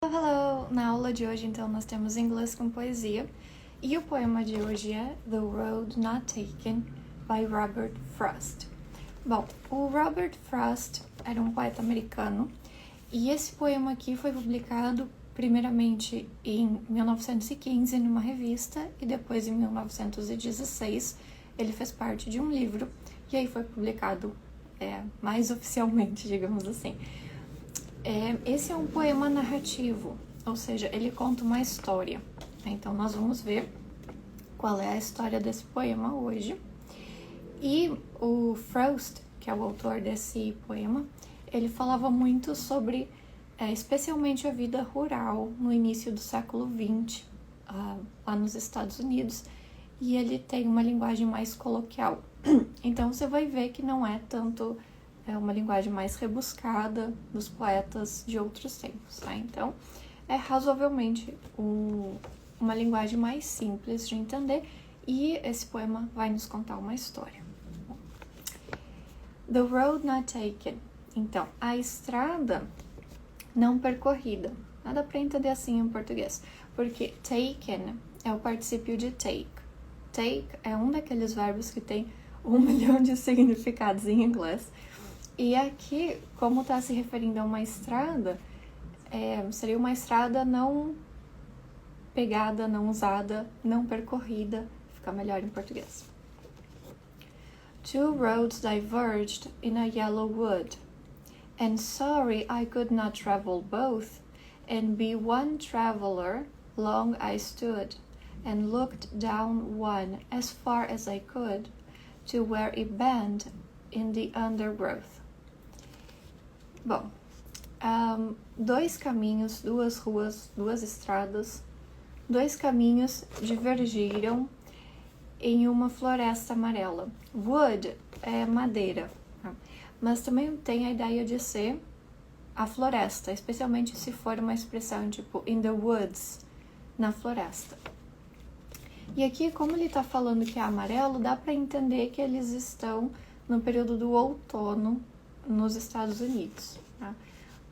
Hello! Na aula de hoje, então, nós temos inglês com poesia e o poema de hoje é The Road Not Taken, by Robert Frost. Bom, o Robert Frost era um poeta americano e esse poema aqui foi publicado primeiramente em 1915 numa revista e depois em 1916 ele fez parte de um livro e aí foi publicado mais oficialmente, digamos assim. Esse é um poema narrativo, ou seja, ele conta uma história. Então, nós vamos ver qual é a história desse poema hoje. E o Frost, que é o autor desse poema, ele falava muito sobre, especialmente a vida rural no início do século XX, lá nos Estados Unidos, e ele tem uma linguagem mais coloquial. Então, você vai ver que não é tanto... É uma linguagem mais rebuscada dos poetas de outros tempos, tá? Então, é razoavelmente uma linguagem mais simples de entender e esse poema vai nos contar uma história. The Road Not Taken. Então, a estrada não percorrida. Nada para entender assim em português, porque taken é o particípio de take. Take é um daqueles verbos que tem 1 milhão de significados em inglês. E aqui, como está se referindo a uma estrada, seria uma estrada não pegada, não usada, não percorrida, fica melhor em português. Two roads diverged in a yellow wood, and sorry I could not travel both, and be one traveler, long I stood, and looked down one as far as I could, to where it bent in the undergrowth. Bom, dois caminhos, duas ruas, duas estradas, dois caminhos divergiram em uma floresta amarela. Wood é madeira, mas também tem a ideia de ser a floresta, especialmente se for uma expressão tipo in the woods, na floresta. E aqui, como ele está falando que é amarelo, dá para entender que eles estão no período do outono nos Estados Unidos, tá?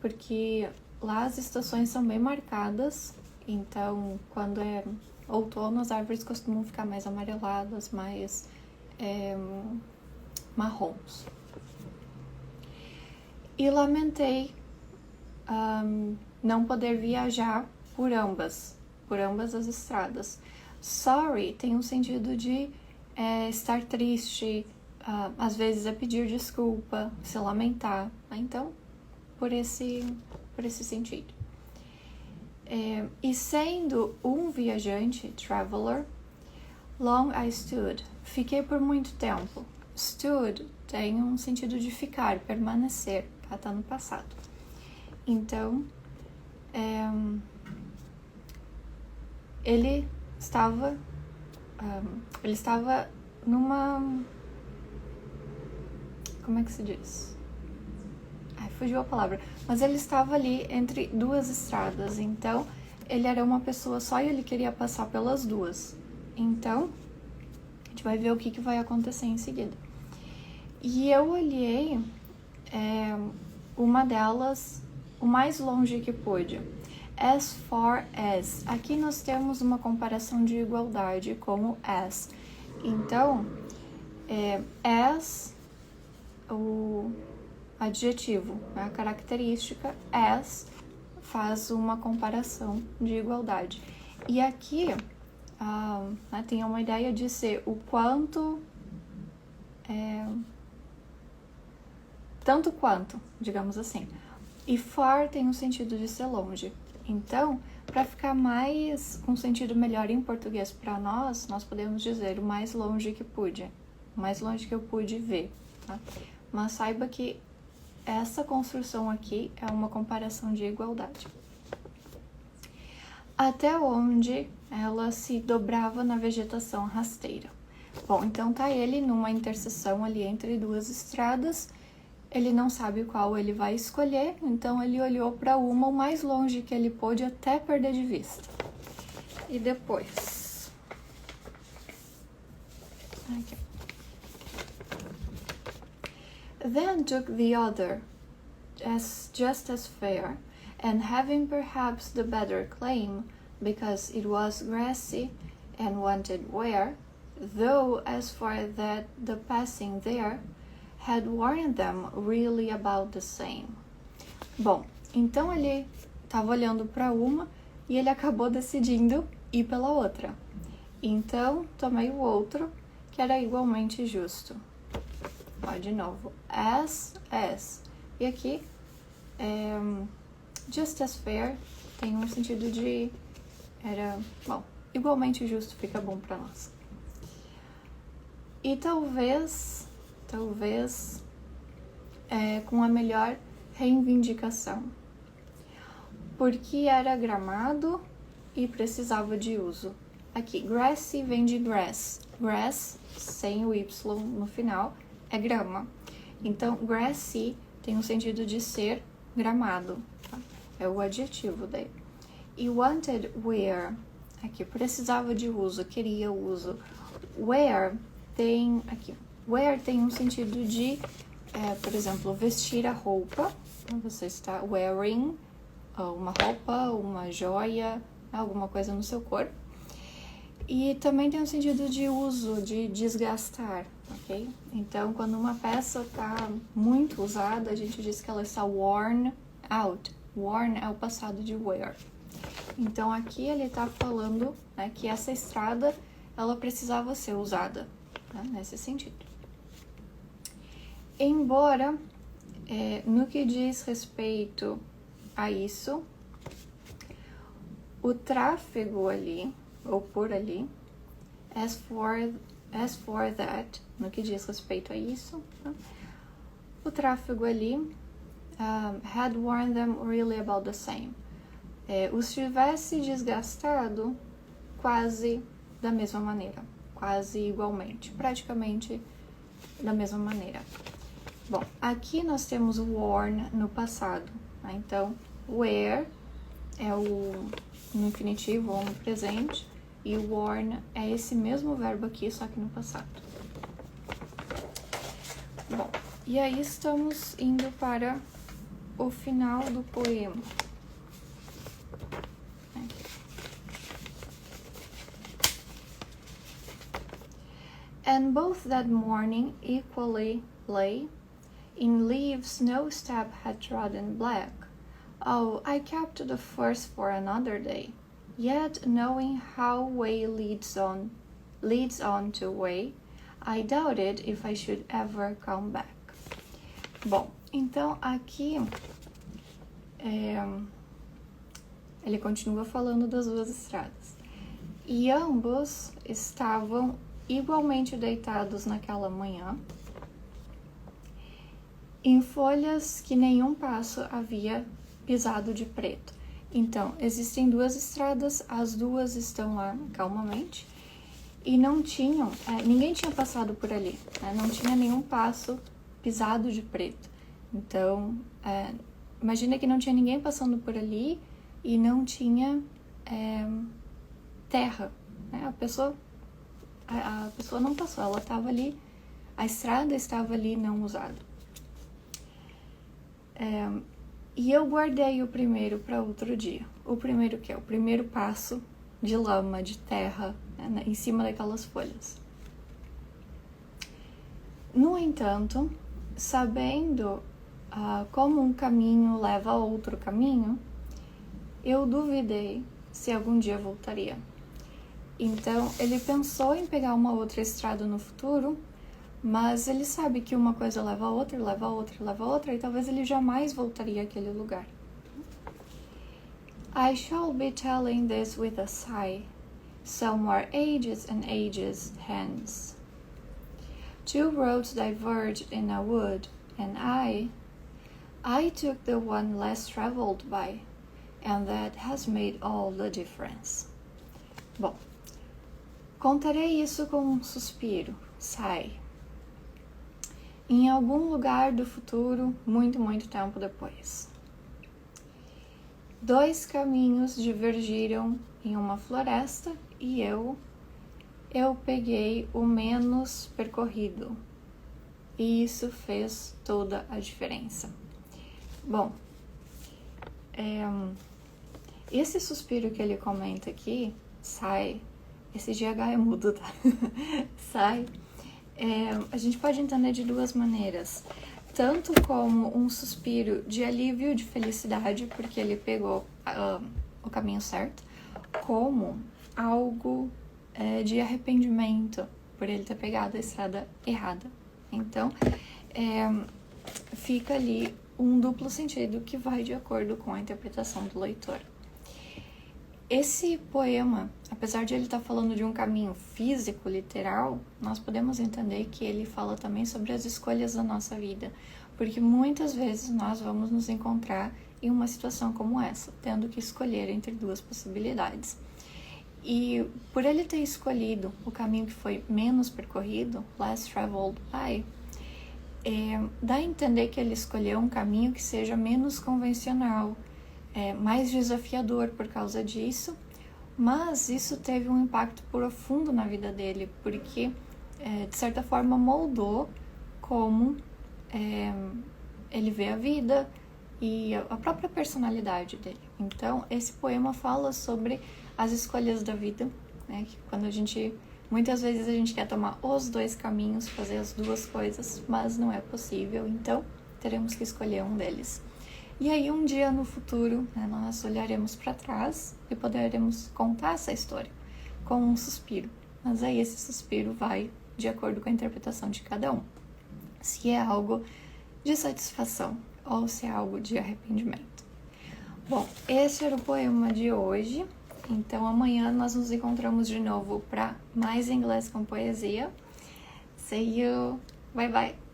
Porque lá as estações são bem marcadas, então quando é outono as árvores costumam ficar mais amareladas, mais marrons. E lamentei não poder viajar por ambas as estradas. Sorry tem um sentido de estar triste, às vezes é pedir desculpa, se lamentar, então por esse sentido. E sendo um viajante, traveler, long I stood, fiquei por muito tempo. Stood tem um sentido de ficar, permanecer, tá no passado. Então, ele estava numa... Como é que se diz? Fugiu a palavra. Mas ele estava ali entre duas estradas, então ele era uma pessoa só e ele queria passar pelas duas. Então, a gente vai ver o que vai acontecer em seguida. E eu olhei uma delas o mais longe que pude. As far as. Aqui nós temos uma comparação de igualdade com o as. Então, as... o adjetivo, a característica as faz uma comparação de igualdade. E aqui tem uma ideia de ser o quanto, tanto quanto, digamos assim. E far tem o sentido de ser longe. Então, para ficar um sentido melhor em português para nós podemos dizer o mais longe que pude, o mais longe que eu pude ver, tá? Mas saiba que essa construção aqui é uma comparação de igualdade. Até onde ela se dobrava na vegetação rasteira. Bom, então tá ele numa interseção ali entre duas estradas. Ele não sabe qual ele vai escolher, então ele olhou para uma o mais longe que ele pôde até perder de vista. E depois... Aqui. Then took the other, just as fair, and having perhaps the better claim, because it was grassy and wanted wear, though as for that the passing there had warned them really about the same. Bom, então ele estava olhando para uma e ele acabou decidindo ir pela outra. Então, tomei o outro, que era igualmente justo. Ó, de novo, as. E aqui, just as fair tem um sentido de bom, igualmente justo fica bom para nós. E talvez com a melhor reivindicação, porque era gramado e precisava de uso. Aqui, grassy vem de grass. Grass, sem o Y no final, é grama. Então, grassy tem o sentido de ser gramado. Tá? É o adjetivo dele. E wanted wear, aqui, precisava de uso, queria uso. Wear tem um sentido de, por exemplo, vestir a roupa. Você está wearing uma roupa, uma joia, alguma coisa no seu corpo. E também tem um sentido de uso, de desgastar, ok? Então, quando uma peça está muito usada, a gente diz que ela está worn out. Worn é o passado de wear. Então, aqui ele está falando, né, que essa estrada, ela precisava ser usada, né, nesse sentido. Embora, no que diz respeito a isso, o tráfego ali, ou por ali, as for that, no que diz respeito a isso, né? O tráfego ali had warned them really about the same. Os tivesse desgastado quase da mesma maneira, quase igualmente, praticamente da mesma maneira. Bom, aqui nós temos o worn no passado, né? Então, wear é no infinitivo ou no presente, e worn é esse mesmo verbo aqui, só que no passado. Bom, e aí estamos indo para o final do poema. And both that morning equally lay in leaves no step had trodden black. Oh, I kept the first for another day. Yet, knowing how way leads on to way, I doubted if I should ever come back. Bom, então aqui ele continua falando das duas estradas. E ambos estavam igualmente deitados naquela manhã, em folhas que nenhum passo havia pisado de preto. Então, existem duas estradas, as duas estão lá calmamente e não tinham, ninguém tinha passado por ali, né? Não tinha nenhum passo pisado de preto. Então, imagina que não tinha ninguém passando por ali e não tinha terra, né? A pessoa não passou, ela estava ali, a estrada estava ali não usada. E eu guardei o primeiro para outro dia. O primeiro que é o primeiro passo de lama, de terra, né, em cima daquelas folhas. No entanto, sabendo como um caminho leva a outro caminho, eu duvidei se algum dia voltaria. Então, ele pensou em pegar uma outra estrada no futuro, mas ele sabe que uma coisa leva a outra, leva a outra, leva a outra, e talvez ele jamais voltaria àquele lugar. I shall be telling this with a sigh, somewhere ages and ages hence. Two roads diverged in a wood, and I took the one less traveled by, and that has made all the difference. Bom, contarei isso com um suspiro, sigh. Em algum lugar do futuro, muito, muito tempo depois. Dois caminhos divergiram em uma floresta e eu peguei o menos percorrido. E isso fez toda a diferença. Bom, Esse suspiro que ele comenta aqui, sai, esse GH é mudo, tá? Sai, a gente pode entender de duas maneiras. Tanto como um suspiro de alívio, de felicidade, porque ele pegou o caminho certo, como algo de arrependimento, por ele ter pegado a estrada errada. Então, fica ali um duplo sentido que vai de acordo com a interpretação do leitor. Esse poema, apesar de ele estar falando de um caminho físico, literal, nós podemos entender que ele fala também sobre as escolhas da nossa vida, porque muitas vezes nós vamos nos encontrar em uma situação como essa, tendo que escolher entre duas possibilidades. E por ele ter escolhido o caminho que foi menos percorrido, less traveled by, dá a entender que ele escolheu um caminho que seja menos convencional, mais desafiador por causa disso, mas isso teve um impacto profundo na vida dele, porque de certa forma moldou como ele vê a vida e a própria personalidade dele. Então esse poema fala sobre as escolhas da vida, né, que quando muitas vezes a gente quer tomar os dois caminhos, fazer as duas coisas, mas não é possível, então teremos que escolher um deles. E aí um dia no futuro, né, nós olharemos para trás e poderemos contar essa história com um suspiro. Mas aí esse suspiro vai de acordo com a interpretação de cada um. Se é algo de satisfação ou se é algo de arrependimento. Bom, esse era o poema de hoje. Então amanhã nós nos encontramos de novo para mais inglês com poesia. See you. Bye bye.